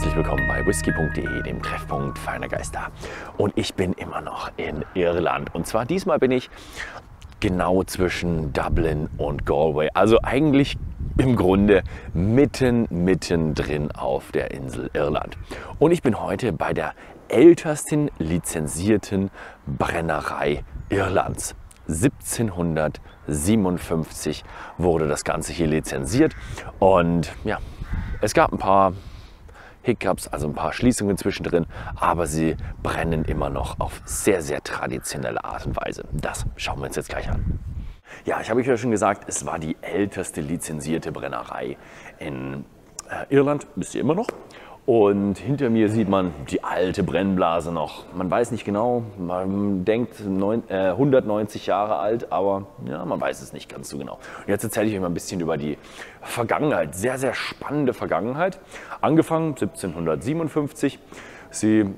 Herzlich willkommen bei whisky.de, dem Treffpunkt feiner Geister. Und ich bin immer noch in Irland. Und zwar diesmal bin ich genau zwischen Dublin und Galway. Also eigentlich im Grunde mittendrin auf der Insel Irland. Und ich bin heute bei der ältesten lizenzierten Brennerei Irlands. 1757 wurde das Ganze hier lizenziert. Und ja, es gab ein paar Hiccups, also ein paar Schließungen zwischendrin, aber sie brennen immer noch auf sehr, sehr traditionelle Art und Weise. Das schauen wir uns jetzt gleich an. Ja, ich habe euch ja schon gesagt, es war die älteste lizenzierte Brennerei in Irland, ist sie immer noch. Und hinter mir sieht man die alte Brennblase noch. Man weiß nicht genau, man denkt 190 Jahre alt, aber ja, man weiß es nicht ganz so genau. Und jetzt erzähle ich euch mal ein bisschen über die Vergangenheit, sehr, sehr spannende Vergangenheit. Angefangen 1757, sie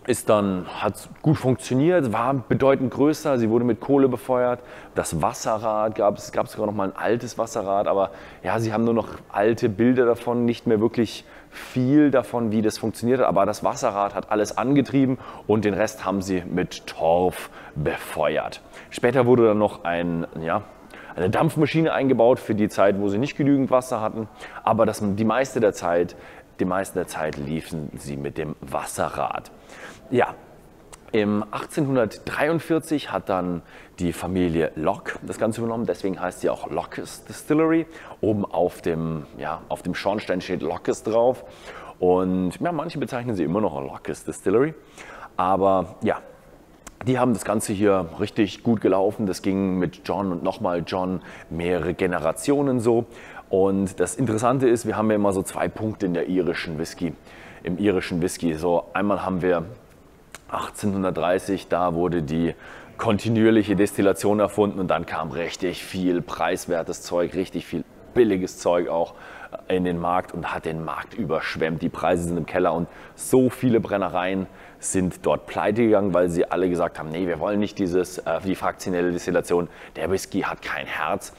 hat gut funktioniert, war bedeutend größer, sie wurde mit Kohle befeuert. Das Wasserrad es gab sogar noch mal ein altes Wasserrad, aber ja, sie haben nur noch alte Bilder davon, nicht mehr wirklich viel davon, wie das funktioniert hat. Aber das Wasserrad hat alles angetrieben und den Rest haben sie mit Torf befeuert. Später wurde dann noch eine Dampfmaschine eingebaut für die Zeit, wo sie nicht genügend Wasser hatten, aber die meiste der Zeit liefen sie mit dem Wasserrad. Ja, im 1843 hat dann die Familie Locke das Ganze übernommen, deswegen heißt sie auch Lockes Distillery. Oben auf dem Schornstein steht Lockes drauf und ja, manche bezeichnen sie immer noch als Lockes Distillery. Aber ja, die haben das Ganze hier richtig gut gelaufen. Das ging mit John und nochmal John mehrere Generationen so. Und das Interessante ist, wir haben ja immer so zwei Punkte im irischen Whisky. So einmal haben wir 1830, da wurde die kontinuierliche Destillation erfunden und dann kam richtig viel preiswertes Zeug, richtig viel billiges Zeug auch in den Markt und hat den Markt überschwemmt. Die Preise sind im Keller und so viele Brennereien sind dort pleite gegangen, weil sie alle gesagt haben, nee, wir wollen nicht die fraktionelle Destillation, der Whisky hat kein Herz.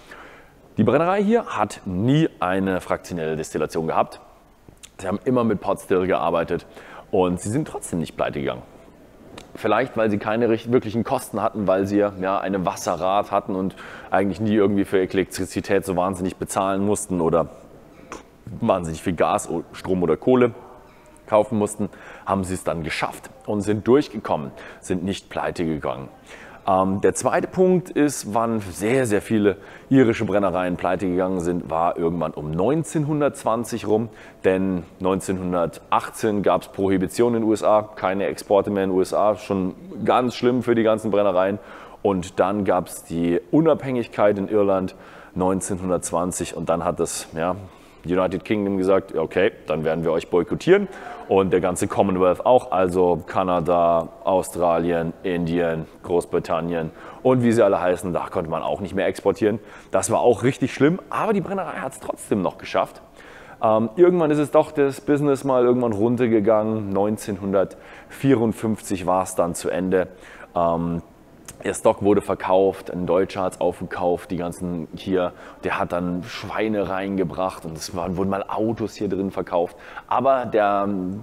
Die Brennerei hier hat nie eine fraktionelle Destillation gehabt. Sie haben immer mit Pot Still gearbeitet und sie sind trotzdem nicht pleite gegangen. Vielleicht, weil sie keine wirklichen Kosten hatten, weil sie ja eine Wasserrad hatten und eigentlich nie irgendwie für Elektrizität so wahnsinnig bezahlen mussten oder wahnsinnig viel Gas, Strom oder Kohle kaufen mussten, haben sie es dann geschafft und sind durchgekommen, sind nicht pleite gegangen. Der zweite Punkt ist, wann sehr, sehr viele irische Brennereien pleite gegangen sind, war irgendwann um 1920 rum. Denn 1918 gab es Prohibition in den USA, keine Exporte mehr in den USA, schon ganz schlimm für die ganzen Brennereien. Und dann gab es die Unabhängigkeit in Irland 1920 und dann hat das United Kingdom gesagt, okay, dann werden wir euch boykottieren und der ganze Commonwealth auch, also Kanada, Australien, Indien, Großbritannien und wie sie alle heißen, da konnte man auch nicht mehr exportieren. Das war auch richtig schlimm, aber die Brennerei hat es trotzdem noch geschafft. Irgendwann ist es doch das Business mal irgendwann runtergegangen, 1954 war es dann zu Ende. Der Stock wurde verkauft, ein Deutscher hat es aufgekauft, die ganzen hier, der hat dann Schweine reingebracht und es wurden mal Autos hier drin verkauft. Aber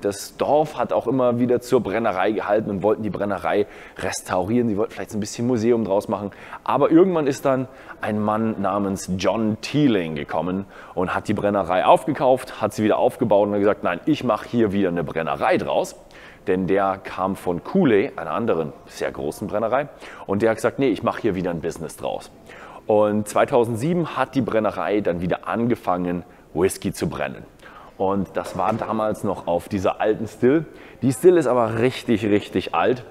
das Dorf hat auch immer wieder zur Brennerei gehalten und wollten die Brennerei restaurieren. Sie wollten vielleicht so ein bisschen Museum draus machen. Aber irgendwann ist dann ein Mann namens John Teeling gekommen und hat die Brennerei aufgekauft, hat sie wieder aufgebaut und hat gesagt, nein, ich mache hier wieder eine Brennerei draus. Denn der kam von Cooley, einer anderen sehr großen Brennerei, und der hat gesagt, nee, ich mache hier wieder ein Business draus. Und 2007 hat die Brennerei dann wieder angefangen, Whisky zu brennen. Und das war damals noch auf dieser alten Still. Die Still ist aber richtig, richtig alt.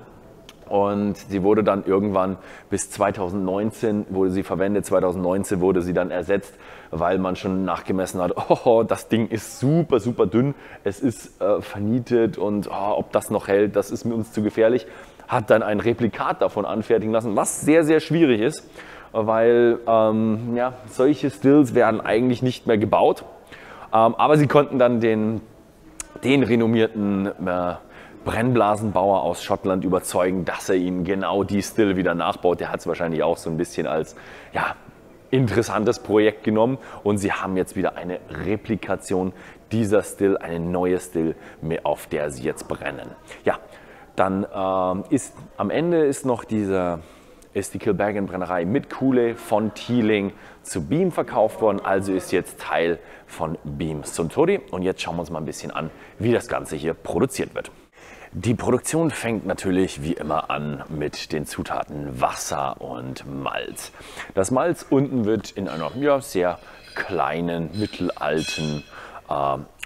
Und sie wurde dann irgendwann bis 2019 wurde sie verwendet, 2019 wurde sie dann ersetzt, weil man schon nachgemessen hat, oh, das Ding ist super, super dünn, es ist vernietet und ob das noch hält, das ist uns zu gefährlich. Hat dann ein Replikat davon anfertigen lassen, was sehr, sehr schwierig ist, weil solche Stills werden eigentlich nicht mehr gebaut. Aber sie konnten dann den renommierten Brennblasenbauer aus Schottland überzeugen, dass er ihnen genau die Still wieder nachbaut. Der hat es wahrscheinlich auch so ein bisschen als interessantes Projekt genommen und sie haben jetzt wieder eine Replikation dieser Still, eine neue Still, auf der sie jetzt brennen. Ja, dann ist am Ende ist noch ist die Kilbeggan Brennerei mit Cooley von Teeling zu Beam verkauft worden, also ist jetzt Teil von Beam Suntory. Und jetzt schauen wir uns mal ein bisschen an, wie das Ganze hier produziert wird. Die Produktion fängt natürlich wie immer an mit den Zutaten Wasser und Malz. Das Malz unten wird in einer sehr kleinen, mittelalten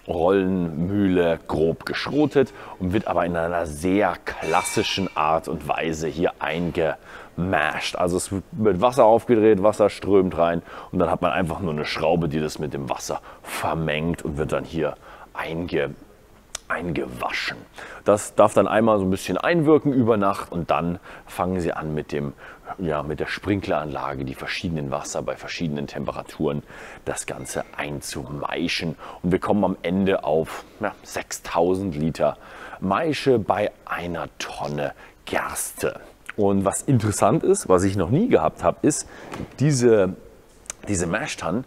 Rollenmühle grob geschrotet und wird aber in einer sehr klassischen Art und Weise hier eingemashed. Also es wird Wasser aufgedreht, Wasser strömt rein und dann hat man einfach nur eine Schraube, die das mit dem Wasser vermengt und wird dann hier eingewaschen. Das darf dann einmal so ein bisschen einwirken über Nacht und dann fangen sie an mit der Sprinkleranlage, die verschiedenen Wasser bei verschiedenen Temperaturen das Ganze einzumeischen. Und wir kommen am Ende auf 6000 Liter Maische bei einer Tonne Gerste. Und was interessant ist, was ich noch nie gehabt habe, ist, diese Mashtannen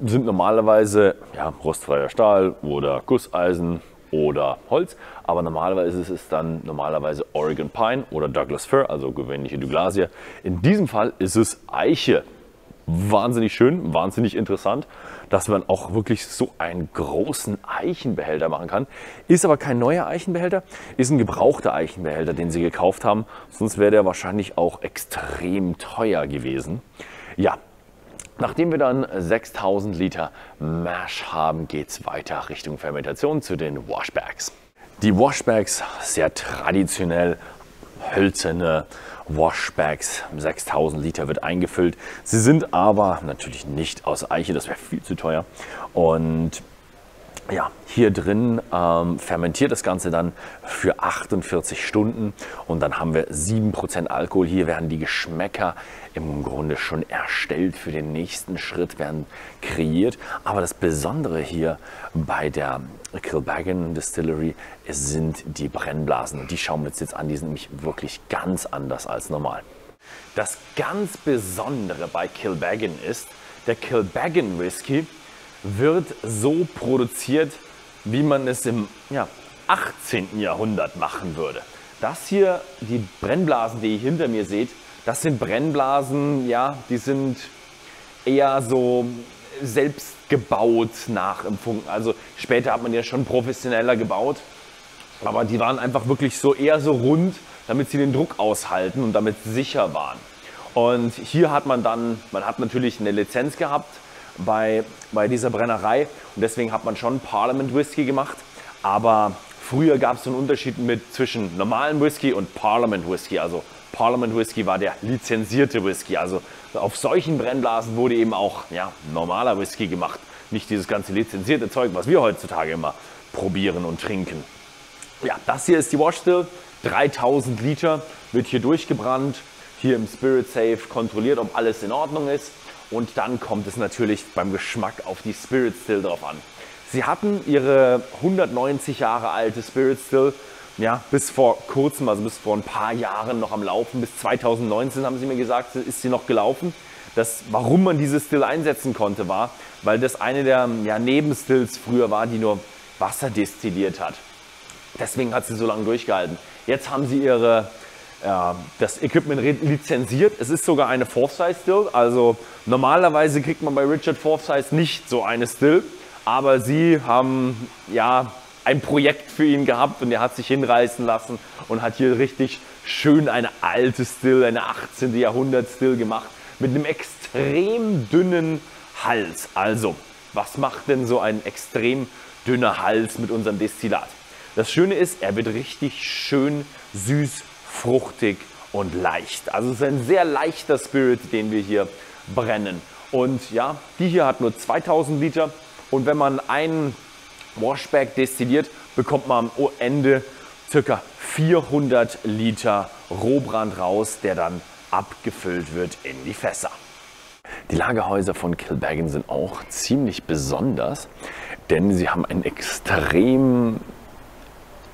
sind normalerweise rostfreier Stahl oder Gusseisen oder Holz, aber normalerweise ist es dann Oregon Pine oder Douglas Fir, also gewöhnliche Douglasie. In diesem Fall ist es Eiche. Wahnsinnig schön, wahnsinnig interessant, dass man auch wirklich so einen großen Eichenbehälter machen kann. Ist aber kein neuer Eichenbehälter, ist ein gebrauchter Eichenbehälter, den sie gekauft haben. Sonst wäre der wahrscheinlich auch extrem teuer gewesen. Ja. Nachdem wir dann 6000 Liter Mash haben, geht es weiter Richtung Fermentation zu den Washbags. Die Washbags, sehr traditionell hölzerne Washbags, 6000 Liter wird eingefüllt. Sie sind aber natürlich nicht aus Eiche, das wäre viel zu teuer. Und ja, hier drin fermentiert das Ganze dann für 48 Stunden und dann haben wir 7% Alkohol. Hier werden die Geschmäcker im Grunde schon erstellt für den nächsten Schritt, werden kreiert. Aber das Besondere hier bei der Kilbeggan Distillery sind die Brennblasen. Und die schauen wir uns jetzt an, die sind nämlich wirklich ganz anders als normal. Das ganz Besondere bei Kilbeggan ist, der Kilbeggan Whisky wird so produziert, wie man es im 18. Jahrhundert machen würde. Das hier, die Brennblasen, die ihr hinter mir seht, das sind Brennblasen, die sind eher so selbst gebaut, nachempfunden. Also später hat man ja schon professioneller gebaut, aber die waren einfach wirklich eher so rund, damit sie den Druck aushalten und damit sicher waren. Und hier hat man hat natürlich eine Lizenz gehabt bei dieser Brennerei und deswegen hat man schon Parliament Whisky gemacht, aber früher gab es so einen Unterschied zwischen normalem Whisky und Parliament Whisky. Also Parliament Whisky war der lizenzierte Whisky, also auf solchen Brennblasen wurde eben auch normaler Whisky gemacht, nicht dieses ganze lizenzierte Zeug, was wir heutzutage immer probieren und trinken. Ja, das hier ist die Wash Still, 3000 Liter, wird hier durchgebrannt, hier im Spirit Safe kontrolliert, ob alles in Ordnung ist. Und dann kommt es natürlich beim Geschmack auf die Spirit Still drauf an. Sie hatten ihre 190 Jahre alte Spirit Still bis vor kurzem, also bis vor ein paar Jahren noch am Laufen. Bis 2019 haben sie mir gesagt, ist sie noch gelaufen. Warum man diese Still einsetzen konnte, war, weil das eine der Nebenstills früher war, die nur Wasser destilliert hat. Deswegen hat sie so lange durchgehalten. Jetzt haben sie das Equipment lizenziert. Es ist sogar eine Forsyth Still. Also normalerweise kriegt man bei Richard Forsyth nicht so eine Still. Aber sie haben ein Projekt für ihn gehabt und er hat sich hinreißen lassen und hat hier richtig schön eine alte Still, eine 18. Jahrhundert Still gemacht mit einem extrem dünnen Hals. Also, was macht denn so ein extrem dünner Hals mit unserem Destillat? Das Schöne ist, er wird richtig schön süß, fruchtig und leicht. Also es ist ein sehr leichter Spirit, den wir hier brennen. Und die hier hat nur 2000 Liter. Und wenn man einen Washbag destilliert, bekommt man am Ende ca. 400 Liter Rohbrand raus, der dann abgefüllt wird in die Fässer. Die Lagerhäuser von Kilbeggan sind auch ziemlich besonders, denn sie haben einen extrem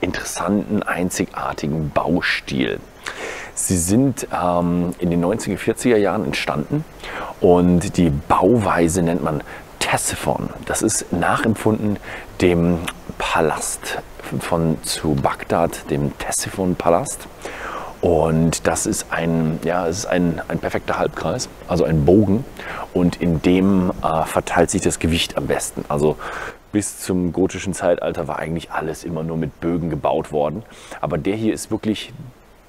interessanten, einzigartigen Baustil. Sie sind in den 1940er Jahren entstanden und die Bauweise nennt man Ctesiphon. Das ist nachempfunden dem Palast zu Bagdad, dem Ctesiphon-Palast. Und das ist es ist ein perfekter Halbkreis, also ein Bogen. Und in dem verteilt sich das Gewicht am besten. Also bis zum gotischen Zeitalter war eigentlich alles immer nur mit Bögen gebaut worden. Aber der hier ist wirklich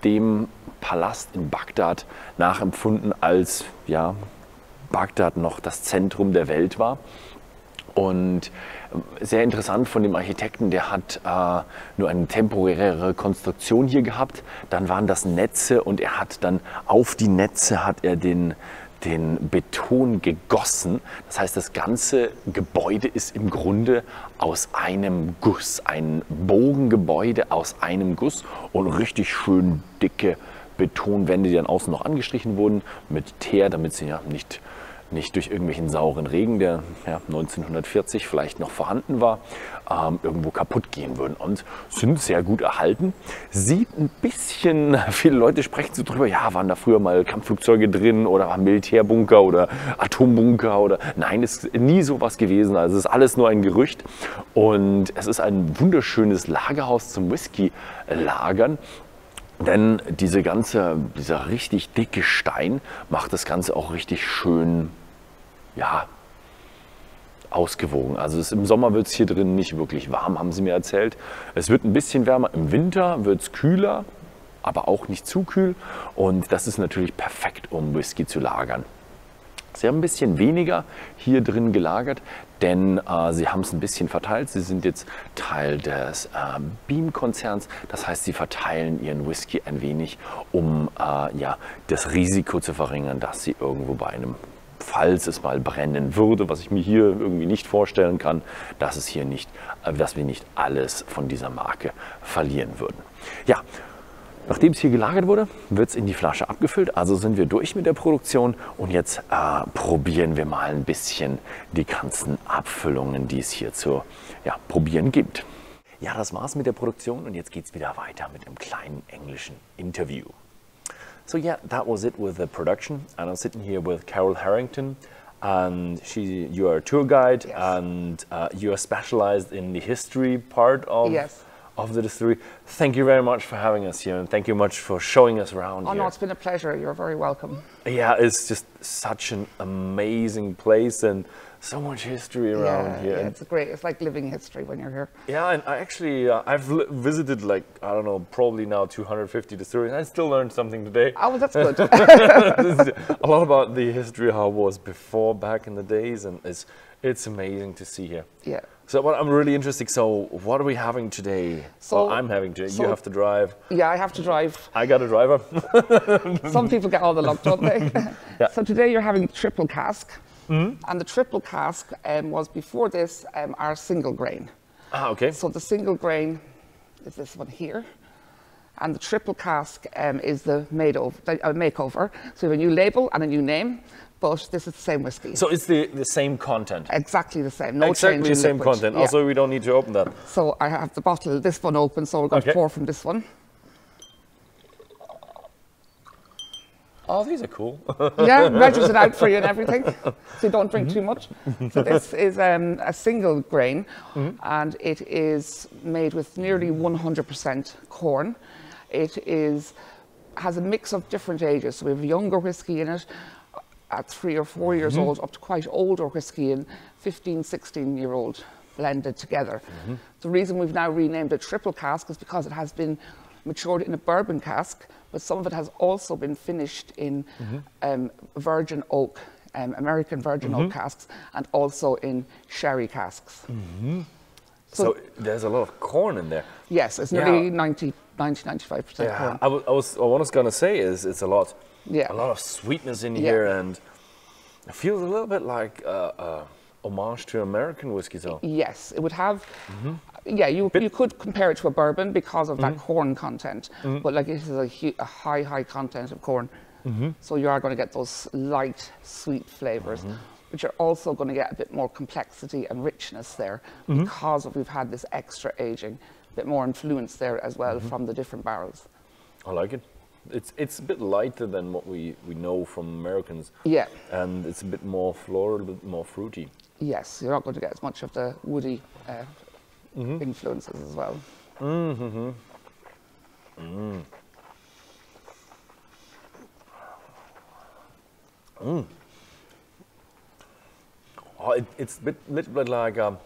dem Palast in Bagdad nachempfunden, als Bagdad noch das Zentrum der Welt war. Und sehr interessant von dem Architekten, der hat nur eine temporäre Konstruktion hier gehabt. Dann waren das Netze und er hat dann auf die Netze den Beton gegossen. Das heißt, das ganze Gebäude ist im Grunde aus einem Guss, ein Bogengebäude aus einem Guss und richtig schön dicke Betonwände, die dann außen noch angestrichen wurden mit Teer, damit sie nicht durch irgendwelchen sauren Regen, der 1940 vielleicht noch vorhanden war, irgendwo kaputt gehen würden und sind sehr gut erhalten. Sieht ein bisschen, viele Leute sprechen so drüber, waren da früher mal Kampfflugzeuge drin oder waren Militärbunker oder Atombunker oder nein, ist nie sowas gewesen, also es ist alles nur ein Gerücht und es ist ein wunderschönes Lagerhaus zum Whisky lagern. Denn dieser richtig dicke Stein macht das Ganze auch richtig schön, ausgewogen. Also im Sommer wird es hier drin nicht wirklich warm, haben sie mir erzählt. Es wird ein bisschen wärmer, im Winter wird es kühler, aber auch nicht zu kühl. Und das ist natürlich perfekt, um Whisky zu lagern. Sie haben ein bisschen weniger hier drin gelagert, denn sie haben es ein bisschen verteilt. Sie sind jetzt Teil des Beam-Konzerns. Das heißt, sie verteilen ihren Whisky ein wenig, um das Risiko zu verringern, dass sie irgendwo bei falls es mal brennen würde, was ich mir hier irgendwie nicht vorstellen kann, dass wir nicht alles von dieser Marke verlieren würden. Ja. Nachdem es hier gelagert wurde, wird es in die Flasche abgefüllt. Also sind wir durch mit der Produktion und jetzt probieren wir mal ein bisschen die ganzen Abfüllungen, die es hier zu probieren gibt. Ja, das war's mit der Produktion und jetzt geht es wieder weiter mit einem kleinen englischen Interview. So yeah, that was it with the production, and I'm sitting here with Carol Harrington, and you are a tour guide, yes. And you are specialized in the history part of. Yes. Of the distillery. Thank you very much for having us here, and thank you much for showing us around here. No, it's been a pleasure. You're very welcome. Yeah, it's just such an amazing place and so much history around here. Yeah, it's great. It's like living history when you're here. Yeah, and I actually, I've visited probably now 250 distilleries, and I still learned something today. Oh, that's good. A lot about the history, how it was before, back in the days, and it's amazing to see here. Yeah. So I'm really interested. So what are we having today? So I'm having today. You have to drive. Yeah, I have to drive. I got a driver. Some people get all the luck, don't they? Yeah. So today you're having triple cask. Mm-hmm. And the triple cask was before this our single grain. Ah, okay. So the single grain is this one here. And the triple cask is the makeover. So you have a new label and a new name. But this is the same whiskey. So it's the same content? Exactly the same. No exactly change the in same liquid. content. Yeah. Also, we don't need to open that. So I have the bottle, this one open, so we're going to pour from this one. Oh, these are cool. Yeah, measures it out for you and everything, so you don't drink too much. So this is a single grain, and it is made with nearly 100% corn. It has a mix of different ages, so we have younger whiskey in it, at 3 or 4 years old, up to quite older whiskey in 15, 16-year-old blended together. The reason we've now renamed it triple cask is because it has been matured in a bourbon cask, but some of it has also been finished in virgin oak, American virgin oak casks, and also in sherry casks. So there's a lot of corn in there. Yes, it's nearly 90-95% corn. I was going to say it's a lot. Yeah. A lot of sweetness in here, and it feels a little bit like homage to American whiskey, though. Yes, it would have. Yeah, you could compare it to a bourbon because of that corn content, but like it is a high content of corn. So you are going to get those light, sweet flavors, but you're also going to get a bit more complexity and richness there because we've had this extra aging, a bit more influence there as well from the different barrels. I like it. It's a bit lighter than what we know from Americans. Yeah. And it's a bit more floral, a bit more fruity. Yes, you're not going to get as much of the woody influences as well. Mm-hmm. Mm. Mm. Oh, it's a little bit like a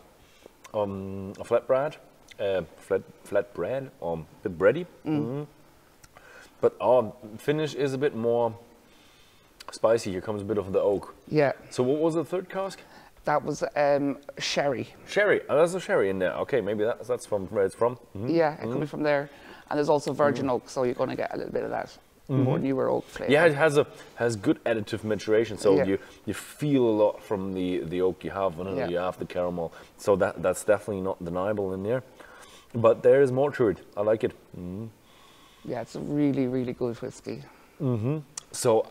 flatbread, flatbread, a bit bready. Mm. But our finish is a bit more spicy. Here comes a bit of the oak. Yeah. So what was the third cask? That was sherry. Sherry. Oh, there's a sherry in there. Okay, maybe that's from where it's from. Mm-hmm. Yeah, it could be from there. And there's also virgin oak, so you're going to get a little bit of that more newer oak flavour. Yeah, it has good additive maturation, so you feel a lot from the oak. You have vanilla, you have the caramel, so that's definitely not deniable in there. But there is more to it. I like it. Mm. Yeah, it's a really, really good whiskey. Mm-hmm. So,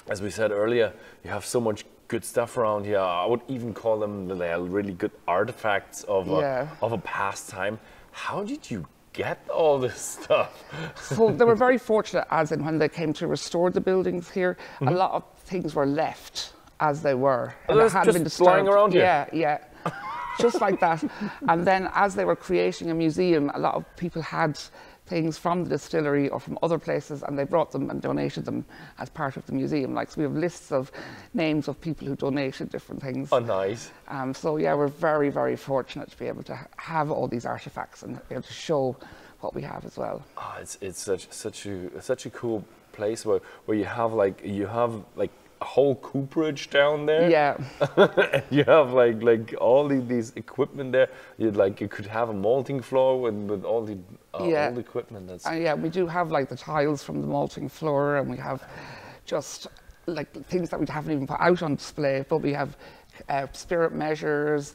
as we said earlier, you have so much good stuff around here. I would even call them really good artifacts of a past time. How did you get all this stuff? So they were very fortunate, as in when they came to restore the buildings here, a lot of things were left as they were. And it hadn't been disturbed. Flying around here? Yeah, yeah. Just like that. And then as they were creating a museum, a lot of people had things from the distillery or from other places, and they brought them and donated them as part of the museum. Like, so we have lists of names of people who donated different things. Oh, nice. So yeah, we're very, very fortunate to be able to have all these artifacts and be able to show what we have as well. Oh, it's such a cool place where you have like a whole cooperage down there. Yeah. You have like all these equipment there. You could have a malting floor with all the equipment. Yeah, we do have like the tiles from the malting floor, and we have just like things that we haven't even put out on display, but we have spirit measures,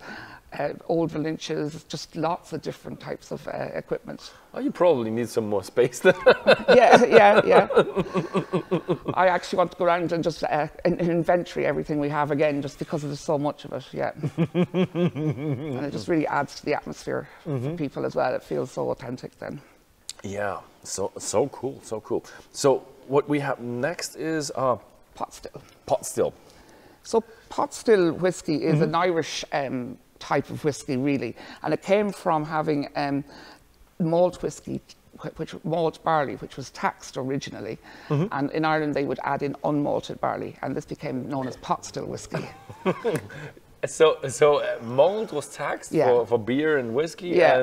old Valinches, just lots of different types of equipment. Oh, you probably need some more space then. Yeah. I actually want to go around and just inventory everything we have again, just because there's so much of it, yeah. And it just really adds to the atmosphere for people as well. It feels so authentic then. Yeah, so cool, so cool. So what we have next is pot still. Pot still. So pot still whiskey is an Irish type of whiskey, really, and it came from having malt whiskey, malt barley, which was taxed originally, and in Ireland they would add in unmalted barley, and this became known as pot still whiskey. So malt was taxed for beer and whiskey. Yeah.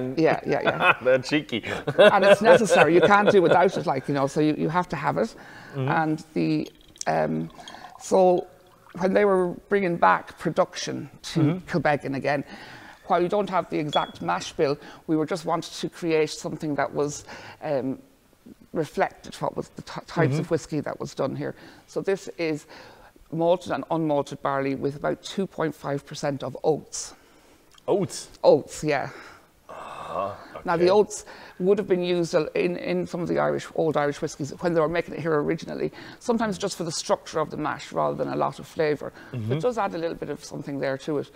They're cheeky. And it's necessary. You can't do without it, so you have to have it. And so when they were bringing back production to Kilbeggan again, while we don't have the exact mash bill, we were just wanted to create something that was reflected what was the types of whiskey that was done here. So this is malted and unmalted barley with about 2.5% of oats. Oats? Oats, yeah. Okay. Now the oats would have been used in some of the old Irish whiskies when they were making it here originally, sometimes just for the structure of the mash rather than a lot of flavour. It does add a little bit of something there to it.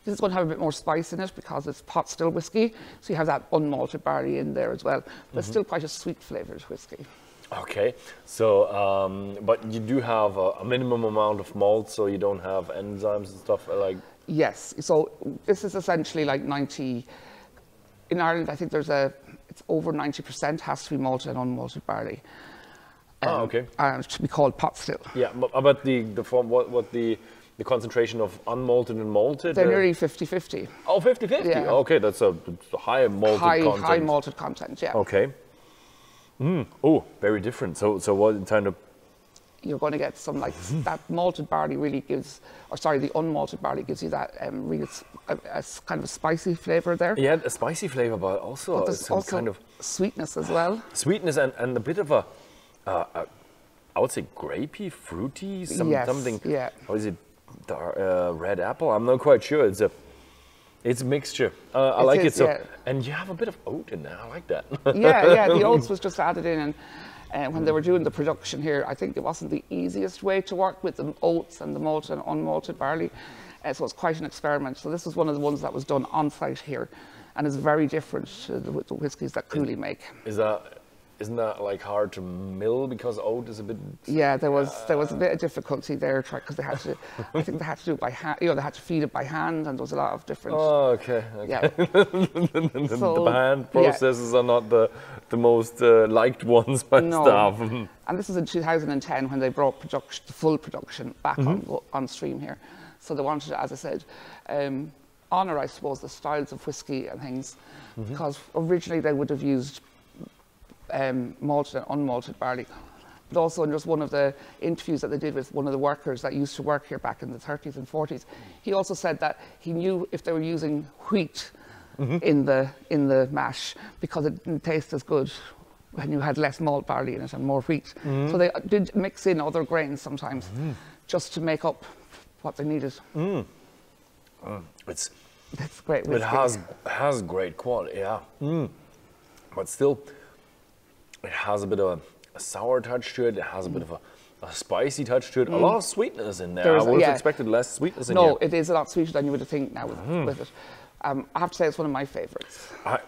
This is going to have a bit more spice in it because it's pot still whiskey, so you have that unmalted barley in there as well, but it's still quite a sweet flavoured whiskey. Okay, so but you do have a minimum amount of malt, so you don't have enzymes and stuff like. Yes, so this is essentially like 90. In Ireland, I think it's over 90% has to be malted and unmalted barley. Okay. And it should be called pot still. Yeah, but the form, what the concentration of unmalted and malted? They're nearly 50-50. Oh, 50-50? Yeah. Okay, that's a high malted content. High malted content, yeah. Okay. Oh, very different. So what kind of? You're going to get some that malted barley really gives, the unmalted barley gives you that really a kind of a spicy flavour there. Yeah, a spicy flavour, but also some kind of sweetness as well. Sweetness and a bit of a I would say grapey, fruity, something. Yeah. Or is it red apple? I'm not quite sure. It's a mixture. I like it. So, and you have a bit of oat in there. I like that. Yeah. The oats was just added in, and when they were doing the production here, I think it wasn't the easiest way to work with the oats and the malted and unmalted barley. So it's quite an experiment. So this was one of the ones that was done on site here, and is very different to the whiskies that Cooley make. Is that isn't that like hard to mill because oat is a bit? Yeah, there was a bit of difficulty there because they had to. I think they had to do it by hand. You know, they had to feed it by hand, and there was a lot of different. Oh, okay. Yeah. The hand processes are not the most liked ones by staff. And this is in 2010 when they brought the full production back on stream here. So they wanted to, as I said, honour, I suppose, the styles of whiskey and things, because originally they would have used malted and unmalted barley. But also in just one of the interviews that they did with one of the workers that used to work here back in the 30s and 40s, he also said that he knew if they were using wheat in the mash, because it didn't taste as good when you had less malt barley in it and more wheat. So they did mix in other grains sometimes just to make up what they needed. It's great whiskey. It has great quality, yeah. But still, it has a bit of a sour touch to it. It has a bit of a spicy touch to it. A lot of sweetness in there. I would have expected less sweetness in here. No, it is a lot sweeter than you would think now with it. I have to say it's one of my favourites. I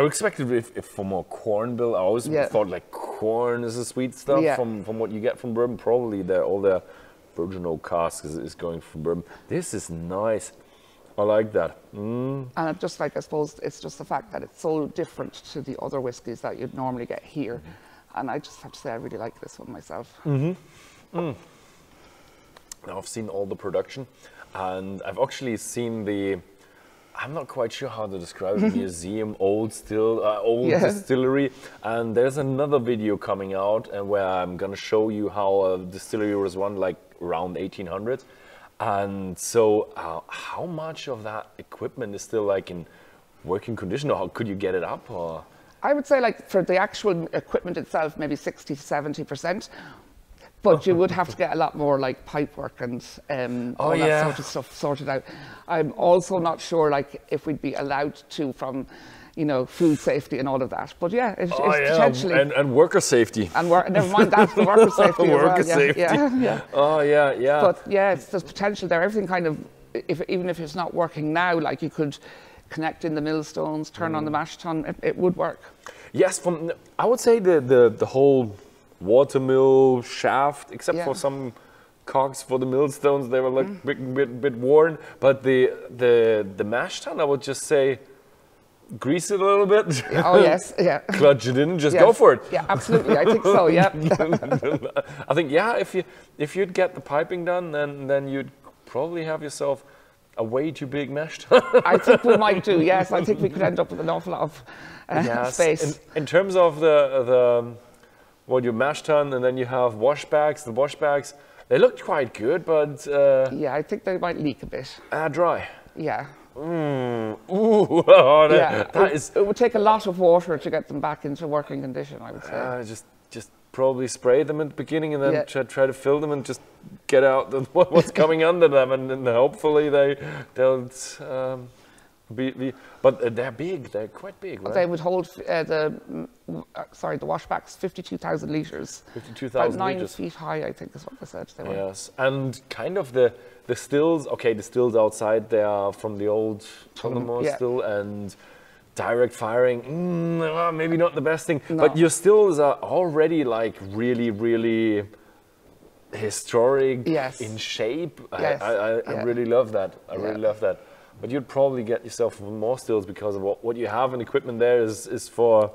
expected if for more corn bill. I always thought like corn is the sweet stuff from what you get from bourbon. Probably all their virgin oak cask is going from bourbon. This is nice. I like that. And just like, I suppose it's just the fact that it's so different to the other whiskies that you'd normally get here. And I just have to say I really like this one myself. Now I've seen all the production, and I've actually seen I'm not quite sure how to describe the museum, old distillery. And there's another video coming out where I'm going to show you how a distillery was run like around 1800. And so how much of that equipment is still like in working condition, or how could you get it up? Or? I would say like for the actual equipment itself, maybe 60 to 70%. But you would have to get a lot more like pipe work and all that sort of stuff sorted out. I'm also not sure like if we'd be allowed to from, you know, food safety and all of that. But yeah, it's potentially. And worker safety. And never mind that, the worker safety worker as well. safety. Yeah. Oh yeah. But yeah, there's potential there. Everything kind of, even if it's not working now, like you could connect in the millstones, turn on the mash tun, it would work. Yes, I would say the whole water mill shaft, except for some cogs for the millstones, they were like bit worn. But the mash tun, I would just say, grease it a little bit. Oh yes, yeah. Clutch it in, just go for it. Yeah, absolutely. I think so. Yeah. I think if you'd get the piping done, then you'd probably have yourself a way too big mash tun. I think we might do. Yes, I think we could end up with an awful lot of space. In terms of your mash tun, and then you have washbacks. The washbacks, they looked quite good, but yeah, I think they might leak a bit. Dry. Yeah. It would take a lot of water to get them back into working condition, I would say. Just probably spray them at the beginning and then try to fill them and just get out what's coming under them, and then hopefully they'll but they're big. They're quite big, right? They would hold the washbacks 52,000 litres. 52,000 9 litres. feet high, I think is what they said they were. Yes, and kind of the stills. Okay, the stills outside they are from the old Tullamore still, and direct firing. Maybe not the best thing, but your stills are already like really, really historic in shape. Yes. I really love that. I really love that. But you'd probably get yourself more stills because of what you have in equipment there is for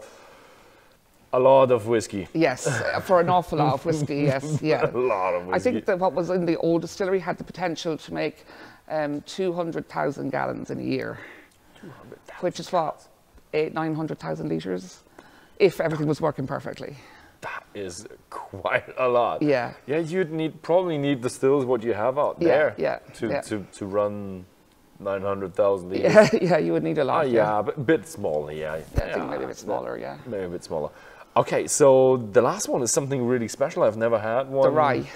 a lot of whiskey. Yes, for an awful lot of whiskey, yes. Yeah. A lot of whiskey. I think that what was in the old distillery had the potential to make 200,000 gallons in a year. 200,000. Which is what, 900,000 litres, if everything was working perfectly. That is quite a lot. Yeah. Yeah, you'd probably need the stills what you have out there to run 900,000 litres. Yeah, you would need a lot. But a bit smaller, I think maybe a bit smaller, Maybe a bit smaller. Okay, so the last one is something really special. I've never had one. The rye.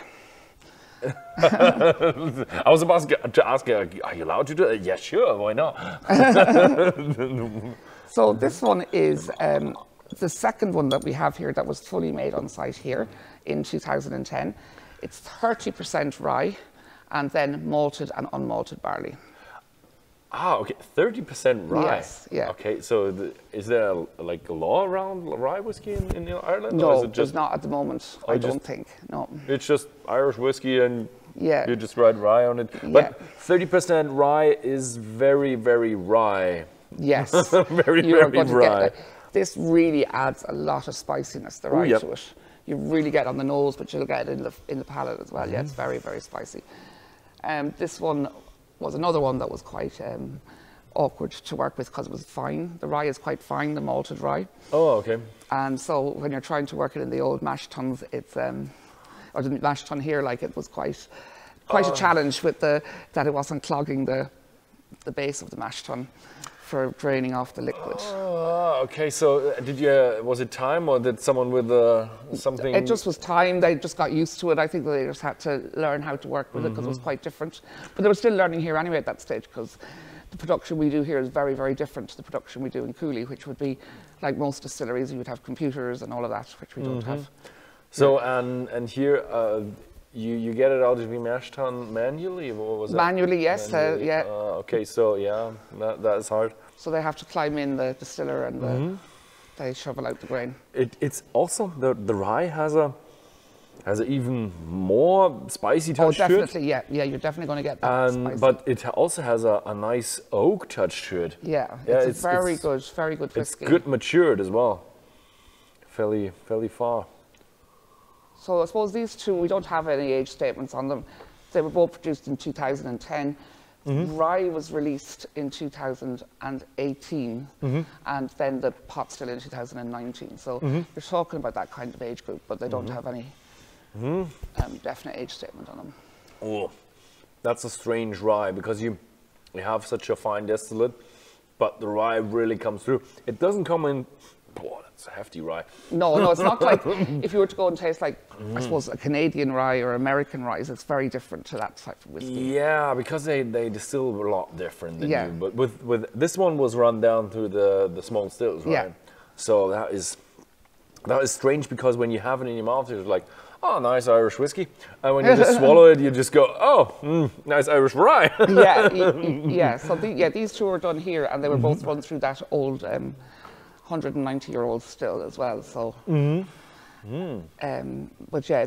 I was about to ask, are you allowed to do it? Yeah, sure, why not? So this one is the second one that we have here that was fully made on site here in 2010. It's 30% rye and then malted and unmalted barley. Ah, okay, 30% rye. Yes, yeah. Okay, so is there like a law around rye whiskey in Ireland? No, or is it just, there's not at the moment. I don't think. No. It's just Irish whiskey, and yeah, you just write rye on it. But 30% rye is very, very rye. Yes, very, very rye. This really adds a lot of spiciness, the rye to it. You really get it on the nose, but you'll get it in the palate as well. Yeah, it's very, very spicy. This one was another one that was quite awkward to work with because it was fine. The rye is quite fine, the malted rye. Oh, okay. And so when you're trying to work it in the old mash tuns, it's or the mash tun here, like it was quite a challenge with that it wasn't clogging the base of the mash tun for draining off the liquid. Oh, okay. So was it time, or did someone with something? It just was time. They just got used to it. I think they just had to learn how to work with it because it was quite different. But they were still learning here anyway at that stage, because the production we do here is very, very different to the production we do in Cooley, which would be like most distilleries. You would have computers and all of that, which we don't have. So and here you get it out of the mash tun manually? What was that? Manually, yes. Manually. Yeah. Okay, so yeah, that is hard. So they have to climb in, the distiller, and they shovel out the grain. It's also the rye has a even more spicy touch to it. Oh, definitely, yeah, you're definitely going to get that spicy. But it also has a nice oak touch to it. Yeah, it's very good whiskey. It's good matured as well. Fairly far. So I suppose these two, we don't have any age statements on them. They were both produced in 2010. Rye was released in 2018, and then the pot still in 2019. So you're talking about that kind of age group, but they don't have any definite age statement on them. Oh, that's a strange rye, because you have such a fine distillate, but the rye really comes through. It doesn't come in. Boy, that's a hefty rye. No, it's not like if you were to go and taste like, I suppose, a Canadian rye or American rye, it's very different to that type of whiskey. Yeah, because they distill a lot different than you. But with this one was run down through the small stills, right? Yeah. So that is strange, because when you have it in your mouth, it's like, oh, nice Irish whiskey. And when you just swallow it, you just go, oh, nice Irish rye. yeah. So these two were done here, and they were both run through that old 190-year-old still as well. So, but yeah,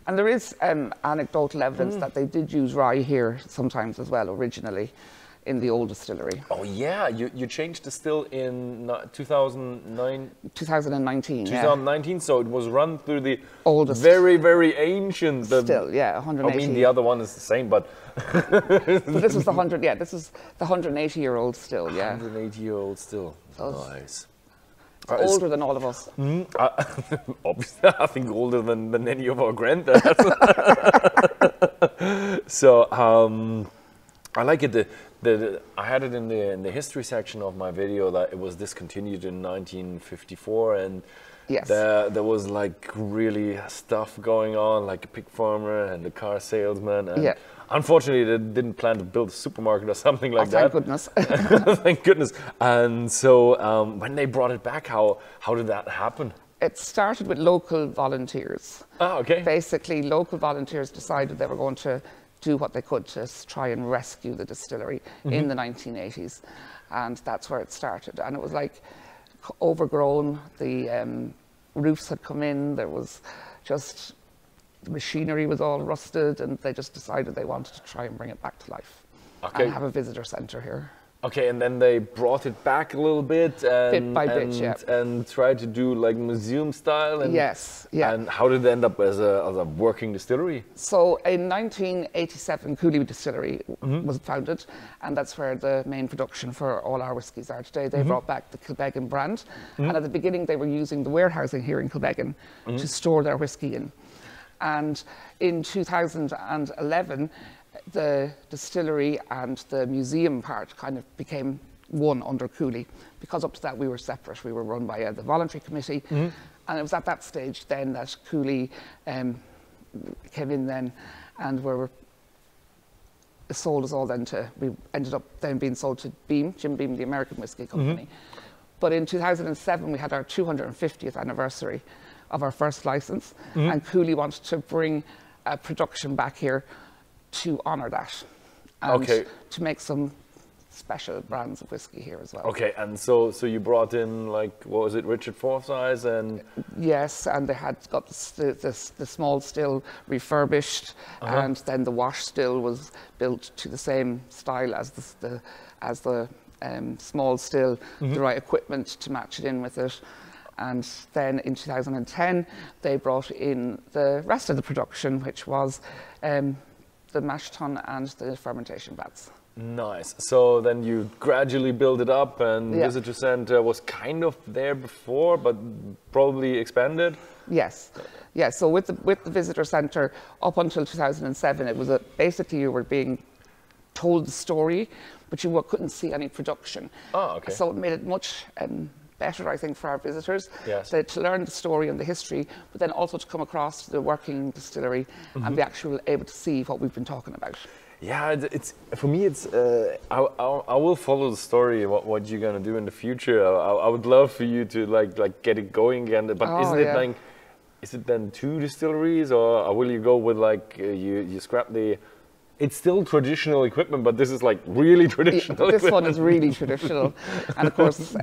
and there is anecdotal evidence that they did use rye here sometimes as well originally in the old distillery. Oh yeah, you changed the still in 2019. 2019, so it was run through the oldest, very, very ancient still, 180. I mean, the other one is the same, but this is the 180-year-old still, 180-year-old still. So nice. Older than all of us. Obviously, I think older than any of our granddads. So I like it. I had it in the history section of my video that it was discontinued in 1954, and there was like really stuff going on, like a pig farmer and a car salesman. And unfortunately, they didn't plan to build a supermarket or something like that. Thank goodness. Thank goodness. And so when they brought it back, how did that happen? It started with local volunteers. Oh, okay. Basically, local volunteers decided they were going to do what they could to try and rescue the distillery in the 1980s. And that's where it started. And it was like overgrown. The roofs had come in. There was just, the machinery was all rusted, and they just decided they wanted to try and bring it back to life. Okay. And have a visitor centre here. Okay, and then they brought it back a little bit, and, bit by bit, and tried to do like museum style. And, yes, And how did it end up as a working distillery? So in 1987, Cooley Distillery was founded, and that's where the main production for all our whiskies are today. They brought back the Kilbeggan brand, and at the beginning they were using the warehousing here in Kilbeggan to store their whiskey in. And in 2011, the distillery and the museum part kind of became one under Cooley, because up to that we were separate. We were run by the voluntary committee, and it was at that stage then that Cooley came in then, and sold us all then we ended up then being sold to Beam, Jim Beam, the American whiskey company. But in 2007 we had our 250th anniversary of our first license, and Cooley wanted to bring production back here to honour that, and to make some special brands of whiskey here as well. Okay, and so you brought in, like, what was it, Richard Forsyth and... Yes, and they had got the small still refurbished, and then the wash still was built to the same style as the small still, the right equipment to match it in with it. And then in 2010, they brought in the rest of the production, which was the mash tun and the fermentation vats. Nice. So then you gradually build it up, and Visitor Center was kind of there before, but probably expanded? Yes. Yes, so with the Visitor Center, up until 2007, it was basically you were being told the story, but you couldn't see any production. Oh, okay. So it made it much better, I think, for our visitors, yes, to learn the story and the history, but then also to come across the working distillery and be actually able to see what we've been talking about. Yeah, it's for me. It's I will follow the story. What you're gonna do in the future. I would love for you to like get it going again. But isn't it like, is it then 2 distilleries, or will you go with like you scrap the? It's still traditional equipment, but this is like really traditional. This one is really traditional, and of course.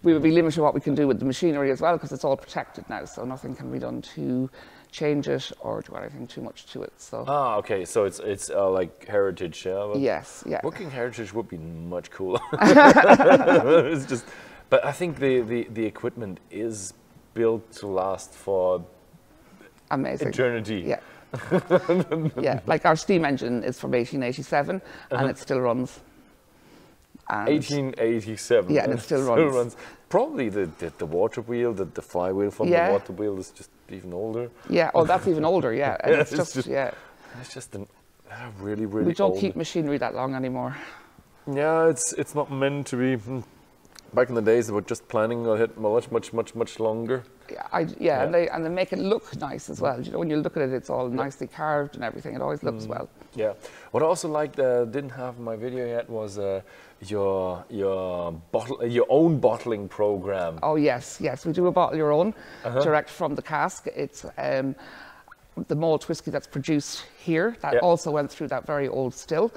We would be limited to what we can do with the machinery as well, because it's all protected now, so nothing can be done to change it or do anything too much to it. So. Ah, okay. So it's like heritage, yeah. But yes, yeah. Working heritage would be much cooler. It's just, but I think the equipment is built to last for amazing eternity. Yeah. Yeah. Like our steam engine is from 1887, and it still runs. And 1887. Yeah, and it still runs. Probably the water wheel, the flywheel from the water wheel is just even older. Yeah, oh, that's even older, yeah. And it's just it's just really, really we don't old. keep machinery that long anymore. Yeah, it's not meant to be. Back in the days, they were just planning on it much longer. Yeah, and they make it look nice as well. You know, when you look at it, it's all nicely carved and everything. It always looks well. Yeah. What I also liked, didn't have in my video yet, was your own bottling program. Oh yes, we do a bottle your own, direct from the cask. It's the malt whiskey that's produced here that also went through that very old still.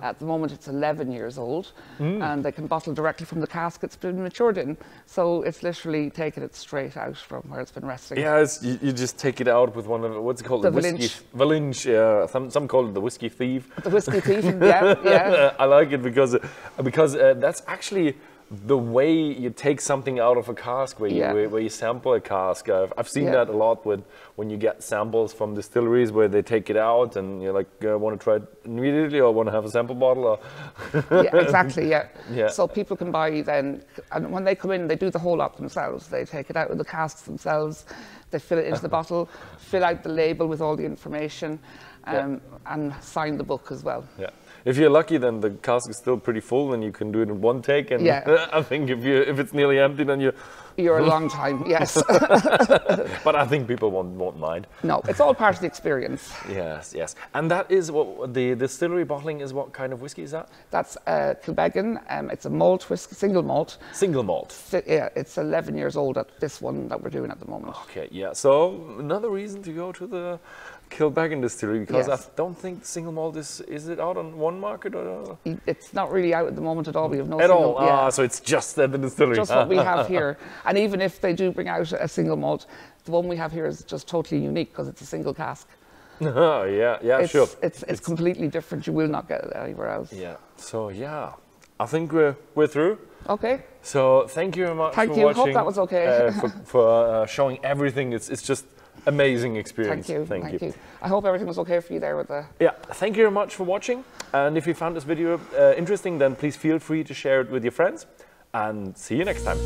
At the moment it's 11 years old, and they can bottle directly from the cask it's been matured in. So it's literally taking it straight out from where it's been resting. Yeah, you just take it out with one of, what's it called? The Valinch, yeah. Some call it the whiskey thief. The whiskey thief, yeah. I like it because that's actually the way you take something out of a cask, where you sample a cask. I've seen that a lot when you get samples from distilleries where they take it out and you're like, want to try it immediately or want to have a sample bottle? Or yeah, exactly, yeah. So people can buy then, and when they come in, they do the whole lot themselves. They take it out of the casks themselves, they fill it into the bottle, fill out the label with all the information, and sign the book as well. Yeah. If you're lucky, then the cask is still pretty full, and you can do it in one take. And I think if it's nearly empty, then you're a long time. Yes. But I think people won't mind. No, it's all part of the experience. Yes. And that is what the distillery bottling is. What kind of whiskey is that? That's Kilbeggan. It's a malt whiskey, single malt. Single malt. Yeah, it's 11 years old at this one that we're doing at the moment. Okay, yeah. So another reason to go to the Kilbeggan distillery, because I don't think single malt is it out on one market or? It's not really out at the moment at all. We have no at single, all. So it's just at the distillery. Just what we have here, and even if they do bring out a single malt, the one we have here is just totally unique because it's a single cask. Oh yeah, sure. It's completely different. You will not get it anywhere else. Yeah. So yeah, I think we're through. Okay. So thank you very much for watching. Hope that was okay. for showing everything. It's just amazing experience. Thank you. I hope everything was okay for you there with the... Yeah, thank you very much for watching. And if you found this video interesting, then please feel free to share it with your friends. And see you next time.